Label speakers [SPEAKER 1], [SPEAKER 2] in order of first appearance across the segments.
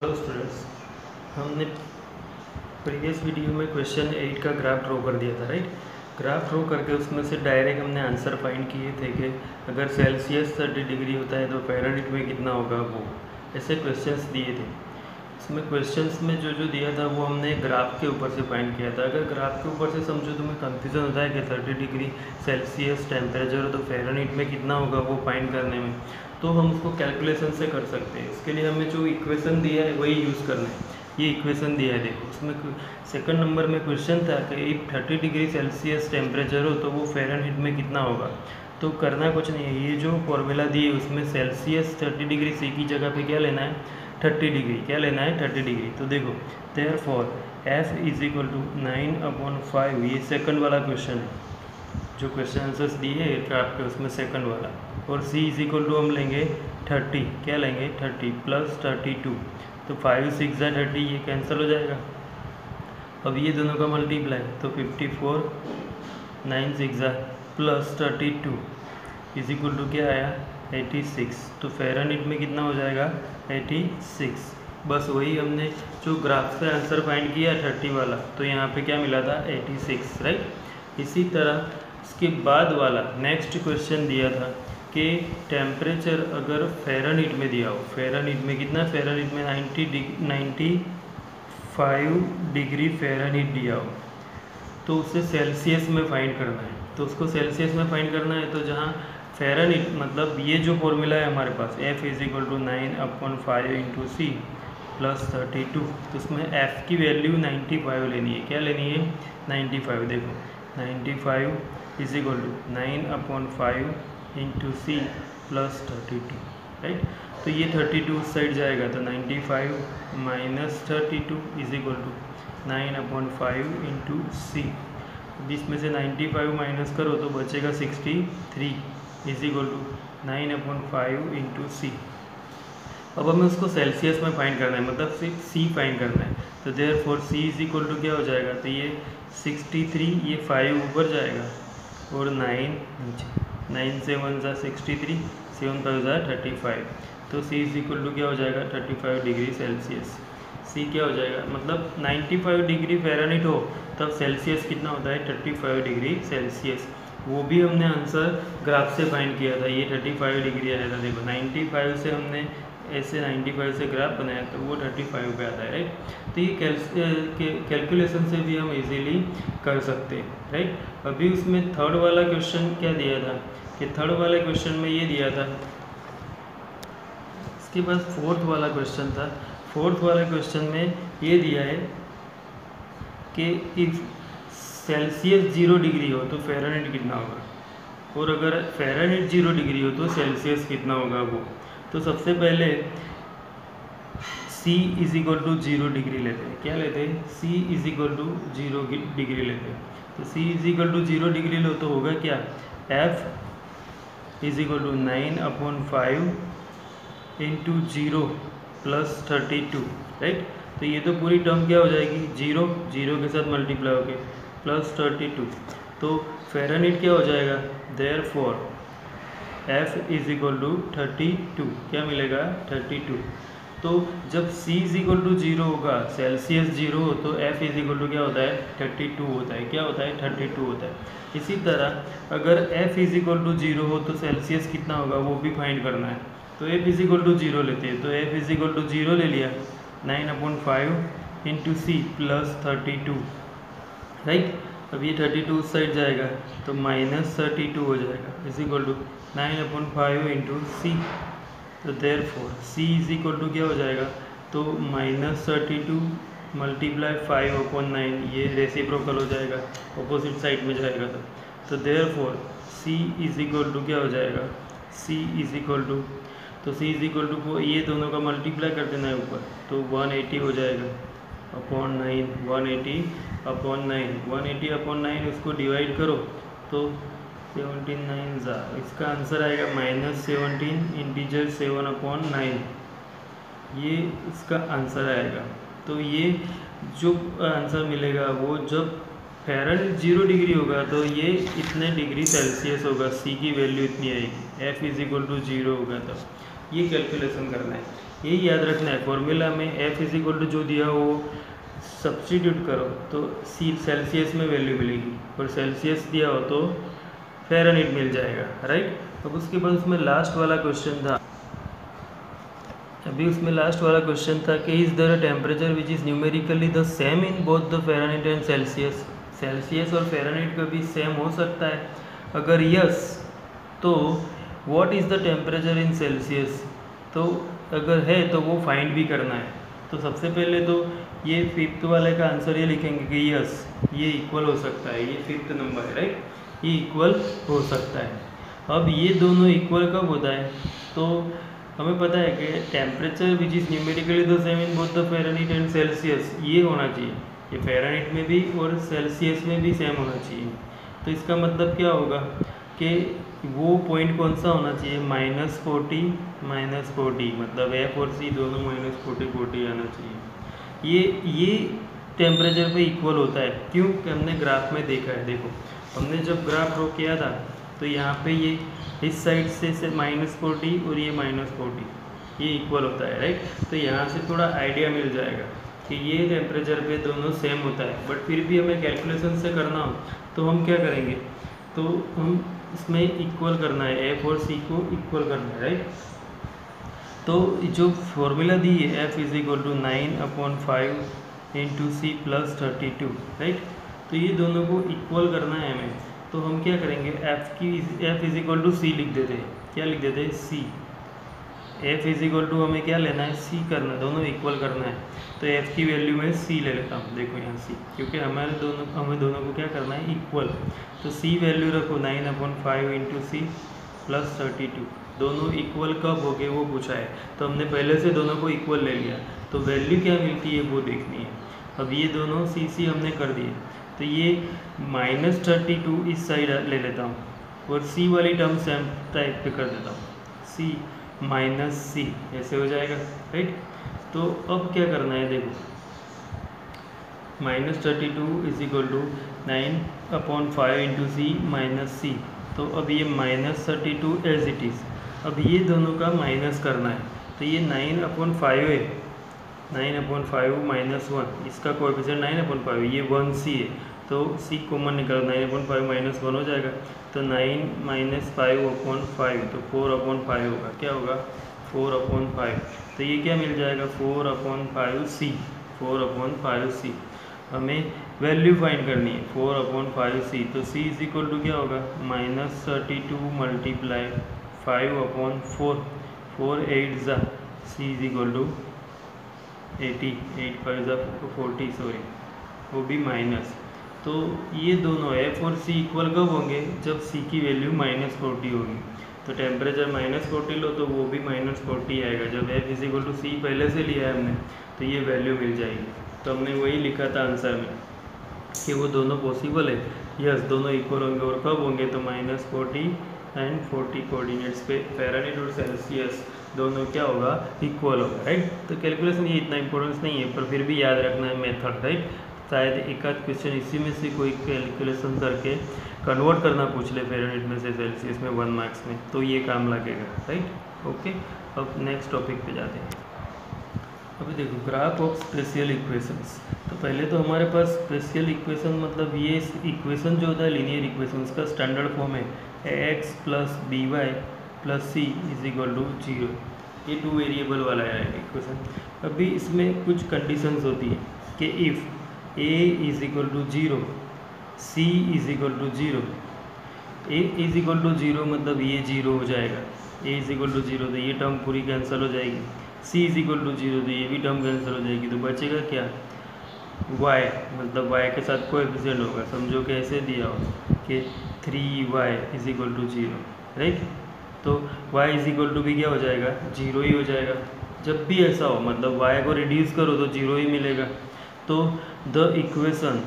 [SPEAKER 1] Hello students, हमने previous video में question 8 का ग्राफ ड्रॉ कर दिया था, राइट। ग्राफ ड्रॉ करके उसमें से डायरेक्ट हमने आंसर फाइंड किए थे कि अगर सेल्सियस 30 डिग्री होता है तो फ़ारेनहाइट में कितना होगा, वो ऐसे क्वेश्चंस दिए थे। इसमें क्वेश्चंस में जो जो दिया था वो हमने ग्राफ के ऊपर से फाइंड किया था। अगर ग्राफ के ऊपर से समझो तो हमें कन्फ्यूज़न होता है कि 30 डिग्री सेल्सियस टेम्परेचर हो तो फ़ारेनहाइट में कितना होगा वो फाइंड करने में, तो हम उसको कैलकुलेशन से कर सकते हैं। इसके लिए हमें जो इक्वेशन दिया है वही यूज़ करना है। ये इक्वेशन दिया है, देखो उसमें सेकंड नंबर में क्वेश्चन था कि 30 डिग्री सेल्सियस टेम्परेचर हो तो वो फ़ारेनहाइट में कितना होगा। तो करना कुछ नहीं है, ये जो फॉर्मूला दी है उसमें सेल्सियस 30 डिग्री सी की जगह पे क्या लेना है, 30 डिग्री, क्या लेना है 30 डिग्री। तो देखो therefore F is equal to 9/5, ये सेकंड वाला क्वेश्चन है जो क्वेश्चन आंसर्स दिए आपके उसमें सेकंड वाला। और C इज इक्वल टू हम लेंगे 30, क्या लेंगे 30 प्लस 32, तो 5 6 30, ये कैंसिल हो जाएगा। अब ये दोनों का मल्टीप्लाई तो 54 9 6 प्लस 32 इज इक्वल टू क्या आया 86। तो फ़ारेनहाइट में कितना हो जाएगा 86। बस वही हमने जो ग्राफ से आंसर फाइंड किया 30 वाला, तो यहाँ पे क्या मिला था 86, राइट। इसी तरह इसके बाद वाला नेक्स्ट क्वेश्चन दिया था कि टेम्परेचर अगर फ़ारेनहाइट में दिया हो, फ़ारेनहाइट में कितना, फ़ारेनहाइट में 95 डिग्री फ़ारेनहाइट दिया हो तो उसे सेल्सियस में फाइंड करना है। तो उसको सेल्सियस में फाइंड करना है तो जहाँ फ़ारेनहाइट मतलब ये जो फॉर्मूला है हमारे पास F is equal to 9/5 into C plus 32, तो उसमें F की वैल्यू 95 लेनी है, क्या लेनी है 95। देखो 95 is equal to 9/5 into C plus 32, right. तो ये 32 उस साइड जाएगा तो 95 minus 32 is equal to 9/5 into C. इसमें से 95 माइनस करो तो बचेगा 63 is equal to 9/5 into C. अब हमें उसको सेल्सियस में फाइंड करना है, मतलब सिर्फ सी फाइंड करना है। तो therefore C is equal to क्या हो जाएगा, तो ये 63, ये 5 ऊपर जाएगा और 9 नीचे, 9 से 1 जा 63, 7 5 जा 35, तो सी इज इक्वल टू क्या हो जाएगा 35 डिग्री सेल्सियस। सी क्या हो जाएगा, मतलब 95 डिग्री फ़ारेनहाइट हो तब सेल्सियस कितना होता है 35 डिग्री सेल्सियस। वो भी हमने आंसर ग्राफ से फाइंड किया था, ये 35 डिग्री आया था। देखो 95 से हमने ऐसे 95 से ग्राफ बनाया तो वो 35 पे आता है, राइट। तो ये कैलकुलेशन से भी हम इजीली कर सकते हैं, राइट। अभी उसमें थर्ड वाला क्वेश्चन क्या दिया था कि थर्ड वाले क्वेश्चन में ये दिया था, इसके बाद फोर्थ वाला क्वेश्चन था। फोर्थ वाले क्वेश्चन में ये दिया है कि इफ सेल्सियस 0 डिग्री हो तो फ़ारेनहाइट कितना होगा, और अगर फ़ारेनहाइट 0 डिग्री हो तो सेल्सियस कितना होगा वो। तो सबसे पहले C is equal to 0 degree लेते हैं, क्या लेते हैं C is equal to 0 degree लेते हैं। तो C is equal to 0 degree लो तो होगा क्या, F is equal to 9/5 into 0 plus 32, right. तो ये तो पूरी टर्म क्या हो जाएगी 0 0 के साथ मल्टीप्लाई होके प्लस 32, तो फ़ारेनहाइट क्या हो जाएगा, therefore F is equal to 32, क्या मिलेगा 32। तो जब C इज इक्वल टू 0 होगा, सेल्सियस 0 हो तो F इज इक्वल टू क्या होता है 32 होता है, क्या होता है 32 होता है। इसी तरह अगर F इज इक्वल टू 0 हो तो सेल्सियस कितना होगा वो भी फाइंड करना है। तो F इज इक्वल टू 0 लेते हैं, तो F इज इक्वल टू 0 ले लिया 9/5 इंटू सी प्लस 32, राइट। अब ये 32 उस साइड जाएगा तो माइनस 32 हो जाएगा is equal to 9/5 into C. तो therefore C is equal to क्या हो जाएगा, तो माइनस 32 मल्टीप्लाई 5/9, ये रेसिप्रोकल हो जाएगा, अपोजिट साइड में जाएगा। तो therefore C is equal to क्या हो जाएगा, C इज इक्वल टू, तो C इज इक्वल टू ये दोनों का मल्टीप्लाई कर देना है ऊपर, तो 180 हो जाएगा अपॉन 9, 180/9 उसको डिवाइड करो तो 17 जा, इसका आंसर आएगा -17 इंटीजर 7/9, ये इसका आंसर आएगा। तो ये जो आंसर मिलेगा वो जब फ़ारेनहाइट 0 डिग्री होगा तो ये इतने डिग्री सेल्सियस होगा, C की वैल्यू इतनी आएगी, F इज इक्वल टू 0 होगा तब। ये कैलकुलेशन करना है। यही याद रखना है। फॉर्मूला में एफ इज इक्वल टू जो दिया हो सब्स्टिट्यूट करो तो सी सेल्सियस में वैल्यू मिलेगी, और सेल्सियस दिया हो तो फ़ारेनहाइट मिल जाएगा, राइट। अब उसके बाद उसमें लास्ट वाला क्वेश्चन था, अभी उसमें लास्ट वाला क्वेश्चन था कि is there a temperature which is numerically the same in both the Fahrenheit and Celsius. Celsius और फ़ारेनहाइट का भी सेम हो सकता है, अगर यस तो what is the temperature in Celsius, तो अगर है तो वो फाइंड भी करना है। तो सबसे पहले तो ये फिफ्थ वाले का आंसर ये लिखेंगे कि यस ये इक्वल हो सकता है, ये फिफ्थ नंबर है, राइट, ये इक्वल हो सकता है। अब ये दोनों इक्वल कब होता है, तो हमें पता है कि temperature which is numerically the same in both the Fahrenheit and Celsius, ये होना चाहिए, ये फ़ारेनहाइट में भी और सेल्सियस में भी सेम होना चाहिए। तो इसका मतलब क्या होगा कि वो पॉइंट कौन सा होना चाहिए, -40 मतलब एफ और सी दोनों -40 आना चाहिए। ये टेम्परेचर पे इक्वल होता है, क्यों कि हमने ग्राफ में देखा है। देखो हमने जब ग्राफ ड्रॉ किया था तो यहाँ पे ये इस साइड से -40 और ये -40 ये इक्वल होता है, राइट। तो यहाँ से थोड़ा आइडिया मिल जाएगा कि ये टेम्परेचर पे दोनों सेम होता है। बट फिर भी हमें कैलकुलेशन से करना हो तो हम क्या करेंगे, तो हम इसमें इक्वल करना है, एफ और सी को इक्वल करना है, राइट। तो जो फॉर्मूला दी है F is equal to 9/5 into C plus 32, right. तो ये दोनों को इक्वल करना है हमें, तो हम क्या करेंगे, एफ इज इक्वल टू सी लिख देते हैं। क्या लिख देते हैं, सी। एफ इज इक्वल टू हमें क्या लेना है, सी करना है, दोनों इक्वल करना है। तो एफ की वैल्यू में सी ले लेता हूँ, देखो यहाँ सी, क्योंकि हमें दोनों को क्या करना है, इक्वल। तो सी वैल्यू रखो 9/5 इंटू सी प्लस 32, दोनों इक्वल कब हो गए वो पूछा है, तो हमने पहले से दोनों को इक्वल ले लिया, तो वैल्यू क्या मिलती है वो देखनी है। अब ये दोनों सी हमने कर दिए, तो ये -32 इस साइड ले लेता हूँ और सी वाली टर्म सेम टाइप पे कर देता हूँ, सी माइनस सी, ऐसे हो जाएगा, राइट। तो अब क्या करना है, देखो -32 is equal to 9/5 into C minus C. तो अब ये -32 एज इट इज़, अब ये दोनों का माइनस करना है, तो ये 9/5 है, 9/5 -1, इसका कोएफिशिएंट 9/5, ये 1 सी है, तो सी कॉमन निकालो, 9/5 -1 हो जाएगा, तो 9 - 5/5, तो 4/5 होगा, क्या होगा 4/5। तो ये क्या मिल जाएगा 4/5 सी, 4/5 सी। हमें वैल्यू फाइंड करनी है 4/5 सी, तो सी इज इक्वल टू क्या होगा, -32 × 5/4, 4 8 ज़ा, सी इज इक्वल टू 80, 8 5 ज़ा 40, सॉरी वो भी माइनस। तो ये दोनों एफ और सी इक्वल कब होंगे, जब सी की वैल्यू -40 होगी। तो टेम्परेचर -40 लो तो वो भी -40 आएगा, जब एफ इज इक्वल टू सी पहले से लिया है हमने, तो ये वैल्यू मिल जाएगी। तो हमने वही लिखा था आंसर में कि वो दोनों पॉसिबल है, यस दोनों इक्वल होंगे, और कब होंगे, तो -40 एंड 40 कोऑर्डिनेट्स पे फ़ारेनहाइट और सेल्सियस दोनों क्या होगा, इक्वल होगा, राइट। तो कैलकुलेशन ये इतना इंपॉर्टेंस नहीं है, पर फिर भी याद रखना है मेथड, राइट। शायद एक आध क्वेश्चन इसी में से कोई कैलकुलेशन करके कन्वर्ट करना पूछ ले फ़ारेनहाइट में से सेल्सियस में 1 मार्क्स में, तो ये काम लगेगा, राइट। ओके, अब नेक्स्ट टॉपिक पे जाते हैं। अभी देखो ग्राफ ऑफ स्पेशल इक्वेशंस। तो पहले तो हमारे पास स्पेशल इक्वेशन मतलब ये इक्वेशन जो होता है लीनियर इक्वेशन का स्टैंडर्ड फॉर्म है ax + by + c = 0। ये 2 वेरिएबल वाला है इक्वेशन। अभी इसमें कुछ कंडीशंस होती हैं कि इफ़ a = 0, c = 0, a = 0 मतलब ये 0 हो जाएगा, a = 0 तो ये टर्म पूरी कैंसिल हो जाएगी, c = 0 तो ये भी टर्म कैंसिल हो जाएगी, तो बचेगा क्या, y मतलब y के साथ कोएफिशिएंट होगा, समझो कि ऐसे दिया हो कि 3y = 0, राइट। तो y = भी क्या हो जाएगा, 0 ही हो जाएगा। जब भी ऐसा हो मतलब y को रिड्यूस करो तो 0 ही मिलेगा। तो the equation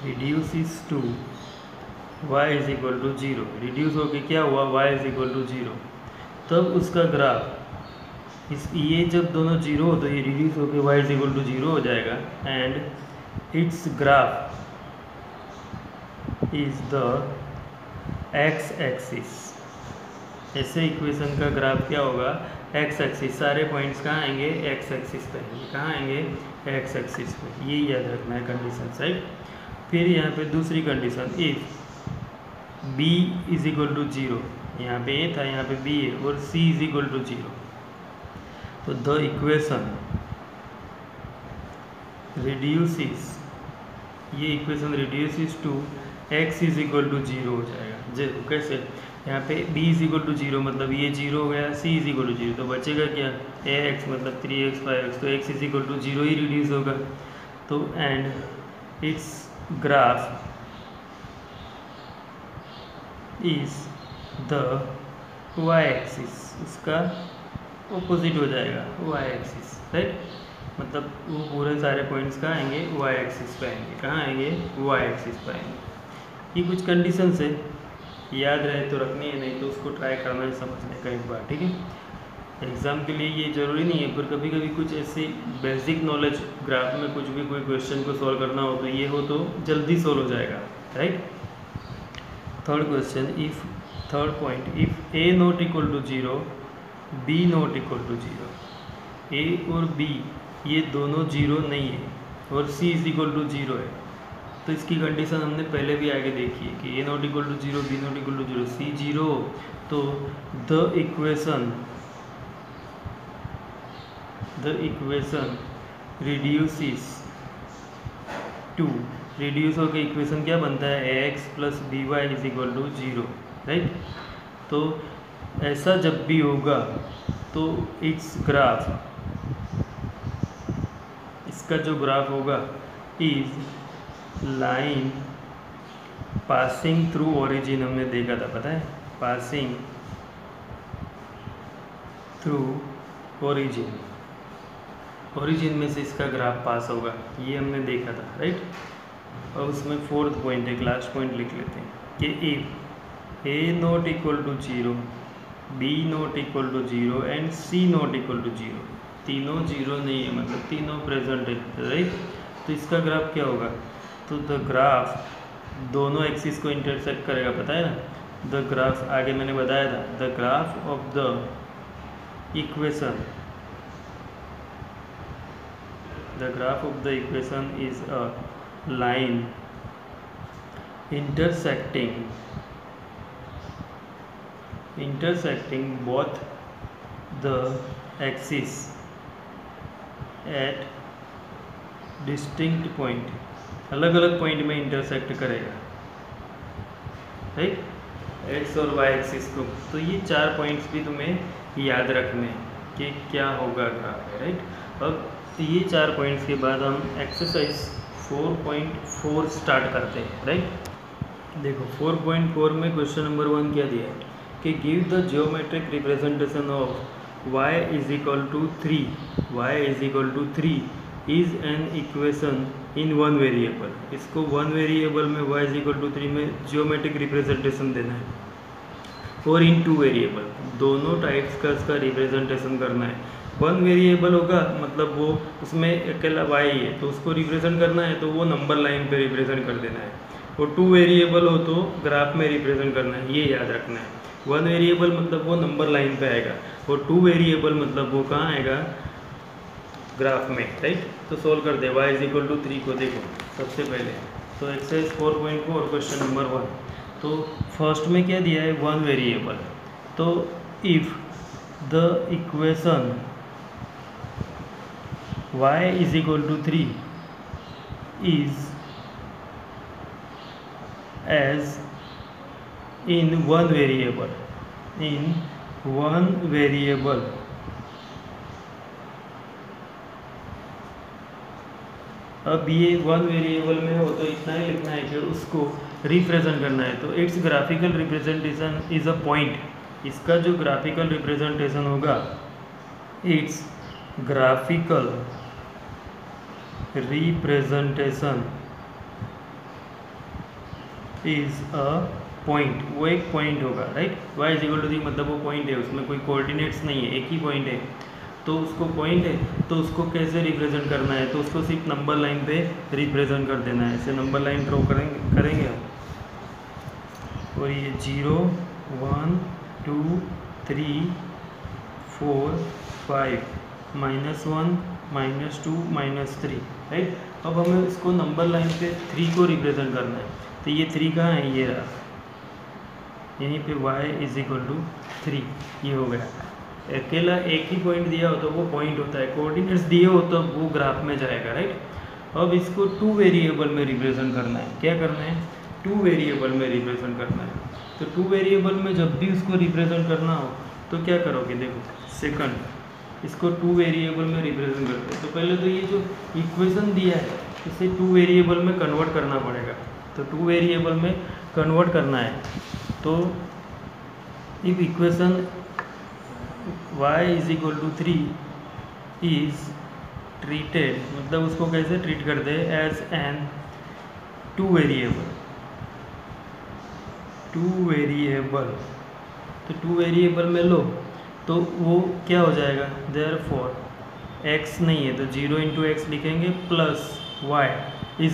[SPEAKER 1] reduces to y = 0, reduce होके क्या हुआ, y = 0, तब उसका ग्राफ ये जब दोनों 0 हो तो ये रिड्यूस होके y = 0 हो जाएगा, and its graph is the x axis. ऐसे इक्वेशन का ग्राफ क्या होगा, एक्स एक्सिस, सारे पॉइंट्स कहाँ आएंगे, एक्स एक्सिस पे आएंगे। कहाँ आएंगे, एक्स एक्सिस पे। ये याद रखना है कंडीशन, राइट। फिर यहाँ पे दूसरी condition, if b is equal to 0, यहाँ पे a था, यहाँ पे b है, और c इज इक्वल टू 0, तो द इक्वेशन रिड्यूसिस, ये equation reduces to x is equal to 0 हो जाएगा। कैसे, यहाँ पे b इज इक्वल टू 0 मतलब ये 0 हो गया, c इज इक्वल टू 0, तो बचेगा क्या, ax मतलब 3x 5x, तो x इज इक्वल टू 0 ही रिड्यूस होगा। तो and its graph is the y axis, उसका ऑपोजिट हो जाएगा y एक्सिस, राइट। मतलब वो पूरे सारे पॉइंट्स कहाँ आएंगे, y एक्सिस पे आएंगे। कहाँ आएंगे, y एक्सिस पे आएंगे। ये कुछ कंडीशन है, याद रहे तो रखनी है, नहीं तो उसको ट्राई करना है समझने का एक बार, ठीक है। एग्ज़ाम के लिए ये ज़रूरी नहीं है, पर कभी कभी कुछ ऐसी बेसिक नॉलेज ग्राफ में कुछ भी कोई क्वेश्चन को सॉल्व करना हो तो ये हो तो जल्दी सॉल्व हो जाएगा, right. Third question, if third point, if a not equal to 0, b not equal to 0, a और b ये दोनों 0 नहीं है और c इज इक्वल टू 0 है, तो इसकी कंडीशन हमने पहले भी आगे देखी है कि a not equal to 0, b not equal to 0, c 0, तो the equation reduces to, reduce होकर इक्वेशन क्या बनता है, ax plus b y is equal to 0, right. तो ऐसा जब भी होगा तो इट्स ग्राफ, इसका जो ग्राफ होगा, is line passing through origin, हमने देखा था, पता है, पासिंग थ्रू ओरिजिन, ओरिजिन में से इसका ग्राफ पास होगा, ये हमने देखा था, राइट। और उसमें फोर्थ पॉइंट, एक लास्ट पॉइंट लिख लेते हैं कि if a not equal to 0, b not equal to 0 and c not equal to 0, तीनों 0 नहीं है, मतलब तीनों प्रेजेंट है, राइट। तो इसका ग्राफ क्या होगा, तो द ग्राफ दोनों एक्सिस को इंटरसेक्ट करेगा, पता है ना। द ग्राफ आगे मैंने बताया था, the graph of the equation, the graph of the equation is a line intersecting both the axes at distinct point, अलग अलग पॉइंट में इंटरसेक्ट करेगा, राइट, एक्स और वाई एक्सिस को। तो ये 4 पॉइंट्स भी तुम्हें याद रखने कि क्या होगा ग्राफ, राइट। अब ये 4 पॉइंट्स के बाद हम एक्सरसाइज 4.4 स्टार्ट करते हैं, राइट। देखो 4.4 में क्वेश्चन नंबर 1 क्या दिया है कि give the geometric representation of y is equal to 3, y is equal to 3 is an equation in one variable. इसको वन वेरिएबल में y इज इक्वल टू 3 में जियोमेट्रिक रिप्रेजेंटेशन देना है, और इन 2 वेरिएबल, दोनों टाइप्स का इसका रिप्रेजेंटेशन करना है। वन वेरिएबल होगा मतलब वो उसमें अकेला y है, तो उसको रिप्रेजेंट करना है तो वो नंबर लाइन पे रिप्रेजेंट कर देना है, और 2 वेरिएबल हो तो ग्राफ में रिप्रेजेंट करना है, ये याद रखना है। वन वेरिएबल मतलब वो नंबर लाइन पे आएगा, और 2 वेरिएबल मतलब वो कहाँ आएगा, ग्राफ में, राइट। तो सोल्व कर दे y इज इक्वल टू 3 को। देखो सबसे पहले तो एक्सरसाइज 4.4 क्वेश्चन नंबर 1, तो फर्स्ट में क्या दिया है, वन वेरिएबल। तो if the equation y is equal to 3 is as in one variable, अब ये वन वेरिएबल में हो तो इतना ही लिखना है कि उसको रिप्रेजेंट करना है। तो its graphical representation is a point, इसका जो ग्राफिकल रिप्रेजेंटेशन होगा, its graphical representation is a point, वो एक पॉइंट होगा, right. y is equal to 3 मतलब वो पॉइंट है, उसमें कोई कोऑर्डिनेट्स नहीं है, एक ही पॉइंट है, तो उसको पॉइंट है, तो उसको कैसे रिप्रेजेंट करना है, तो उसको सिर्फ नंबर लाइन पे रिप्रेजेंट कर देना है। ऐसे नंबर लाइन ड्रॉ करेंगे हम, और ये 0 1 2 3 4 5 -1 -2 -3, राइट। अब हमें इसको नंबर लाइन पे 3 को रिप्रेजेंट करना है, तो ये 3 कहाँ है, ये रहा, यहीं पे y = 3, ये हो गया। अकेला एक ही पॉइंट दिया हो तो वो पॉइंट होता है, कोऑर्डिनेट्स दिए हो तो वो ग्राफ में जाएगा, राइट। अब इसको 2 वेरिएबल में रिप्रेजेंट करना है, क्या करना है, 2 वेरिएबल में रिप्रेजेंट करना है। तो 2 वेरिएबल में जब भी उसको रिप्रेजेंट करना हो तो क्या करोगे, देखो सेकंड इसको 2 वेरिएबल में रिप्रेजेंट करते हैं, तो पहले तो ये जो इक्वेशन दिया है इसे 2 वेरिएबल में कन्वर्ट करना पड़ेगा। तो 2 वेरिएबल में कन्वर्ट करना है, तो if equation y = 3 is treated, मतलब उसको कैसे ट्रीट करते हैं, एज एन 2 वेरिएबल, तो 2 वेरिएबल में लो तो वो क्या हो जाएगा, देयरफॉर x नहीं है तो 0 × x लिखेंगे प्लस y =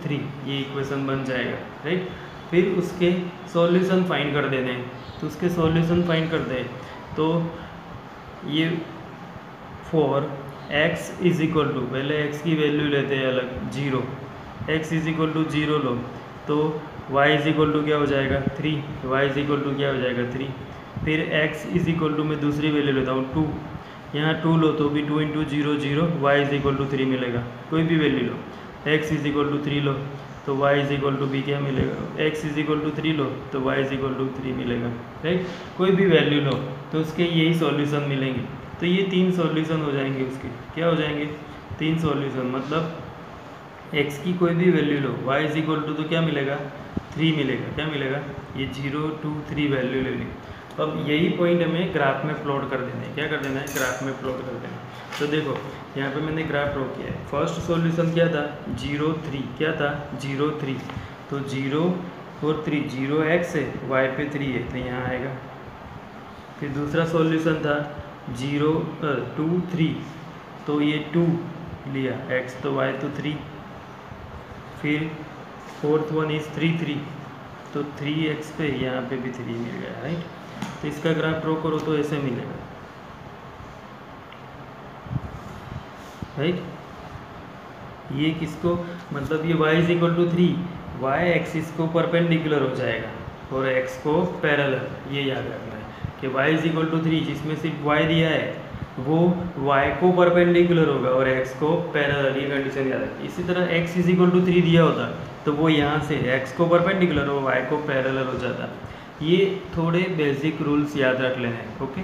[SPEAKER 1] 3, ये इक्वेशन बन जाएगा, राइट। फिर उसके सॉल्यूशन फाइंड कर देने हैं, तो उसके सॉल्यूशन फाइंड करते हैं, तो ये फॉर x = पहले x की वैल्यू लेते हैं अलग 0, x = 0 लो तो y = क्या हो जाएगा 3, y = क्या हो जाएगा 3। फिर x = मैं दूसरी वैल्यू लेता हूँ 2, यहाँ 2 लो तो भी 2 × 0 0, y = 3 मिलेगा, कोई भी वैल्यू लो, x = 3 लो तो y = भी क्या मिलेगा, x = 3 लो तो y = 3 मिलेगा, राइट। कोई भी वैल्यू लो तो उसके यही सॉल्यूशन मिलेंगे, तो ये 3 सॉल्यूशन हो जाएंगे उसके, क्या हो जाएंगे 3 सॉल्यूशन, मतलब x की कोई भी वैल्यू लो, y = तो क्या मिलेगा 3 मिलेगा, क्या मिलेगा, ये 0 2 3 वैल्यू ले ली। अब यही पॉइंट हमें ग्राफ में प्लॉट कर देना है, क्या कर देना है, ग्राफ में प्लॉट कर देना है। तो देखो यहाँ पे मैंने ग्राफ ड्रॉ किया है, फर्स्ट सॉल्यूशन क्या था 0 3, क्या था 0 3, तो 0 और 3, 0x है, y पे 3 है तो यहाँ आएगा। फिर दूसरा सॉल्यूशन था 0 2 3, तो ये 2 लिया, x तो y तो 3, फिर फोर्थ वन इज 3 3, तो 3x पे यहाँ पे भी 3 मिल गया, राइट। तो इसका ग्राफ ड्रॉ करो तो ऐसे मिलेगा, राइट। ये किसको, मतलब ये y = 3, y एक्सिस को परपेंडिकुलर हो जाएगा और x को पैरेलल, ये याद रखना है कि y = 3 जिसमें सिर्फ y दिया है वो y को परपेंडिकुलर होगा और x को पैरेलल, ये कंडीशन याद रखिए। इसी तरह x = 3 दिया होता तो वो यहाँ से x को परपेंडिकुलर और y को पैरेलल हो जाता। ये थोड़े बेसिक रूल्स याद रख लेना है, ओके।